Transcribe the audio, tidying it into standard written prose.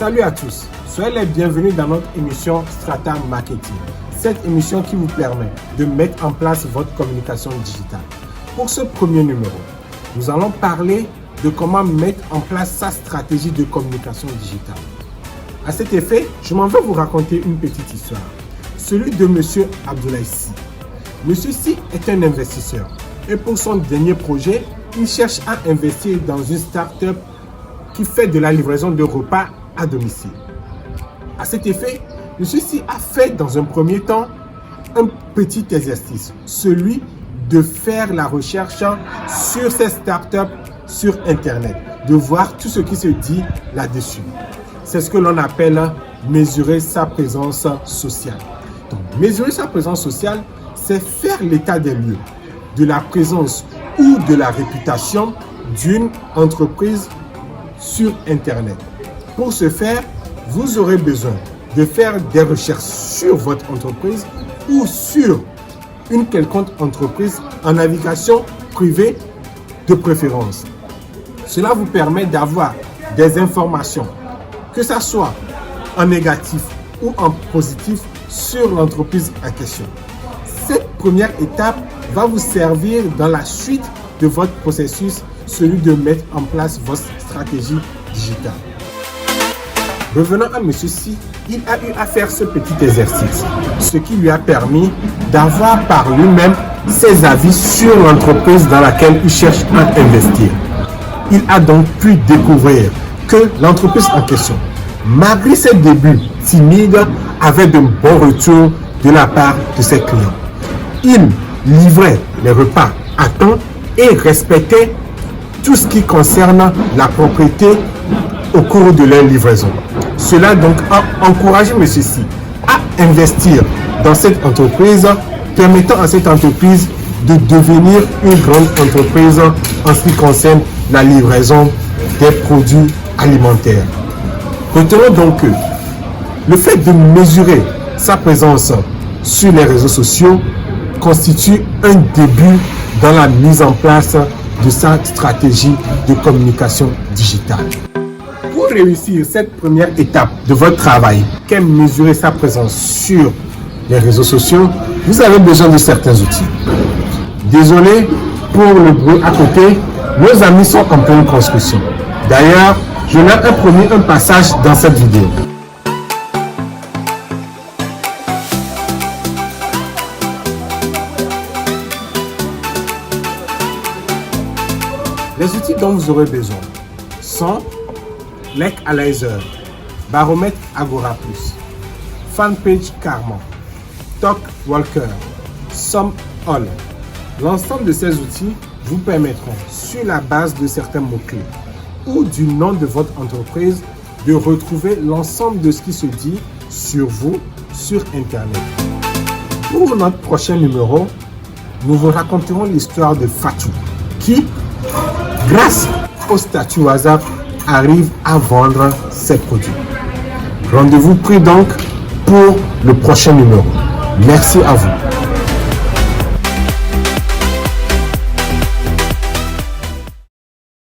Salut à tous, soyez les bienvenus dans notre émission Strata Marketing. Cette émission qui vous permet de mettre en place votre communication digitale. Pour ce premier numéro, nous allons parler de comment mettre en place sa stratégie de communication digitale. À cet effet, je m'en vais vous raconter une petite histoire. Celui de M. Abdoulaye Sy. M. Sy est un investisseur et pour son dernier projet, il cherche à investir dans une start-up qui fait de la livraison de repas à domicile. À cet effet, M. Sy a fait dans un premier temps un petit exercice, celui de faire la recherche sur ces startups sur Internet, de voir tout ce qui se dit là-dessus. C'est ce que l'on appelle mesurer sa présence sociale. Donc, mesurer sa présence sociale, c'est faire l'état des lieux de la présence ou de la réputation d'une entreprise sur Internet. Pour ce faire, vous aurez besoin de faire des recherches sur votre entreprise ou sur une quelconque entreprise en navigation privée de préférence. Cela vous permet d'avoir des informations, que ce soit en négatif ou en positif, sur l'entreprise en question. Cette première étape va vous servir dans la suite de votre processus, celui de mettre en place votre stratégie digitale. Revenons à M. Sy, il a eu à faire ce petit exercice, ce qui lui a permis d'avoir par lui-même ses avis sur l'entreprise dans laquelle il cherche à investir. Il a donc pu découvrir que l'entreprise en question, malgré ses débuts timides, avait de bons retours de la part de ses clients. Il livrait les repas à temps et respectait tout ce qui concerne la propriété au cours de leur livraison. Cela donc a encouragé M. Sy à investir dans cette entreprise, permettant à cette entreprise de devenir une grande entreprise en ce qui concerne la livraison des produits alimentaires. Retenons donc que le fait de mesurer sa présence sur les réseaux sociaux constitue un début dans la mise en place de sa stratégie de communication digitale. Pour réussir cette première étape de votre travail, qu'est mesurer sa présence sur les réseaux sociaux, vous avez besoin de certains outils. Désolé pour le bruit à côté, nos amis sont en pleine construction. D'ailleurs, je leur ai promis un passage dans cette vidéo. Les outils dont vous aurez besoin sont Likealizer, Baromètre Agora+, Fanpage Karma, TalkWalker, SumAll. L'ensemble de ces outils vous permettront, sur la base de certains mots-clés ou du nom de votre entreprise, de retrouver l'ensemble de ce qui se dit sur vous sur Internet. Pour notre prochain numéro, nous vous raconterons l'histoire de Fatou, qui, grâce au statut WhatsApp, arrive à vendre ses produits. Rendez-vous pris donc pour le prochain numéro. Merci à vous.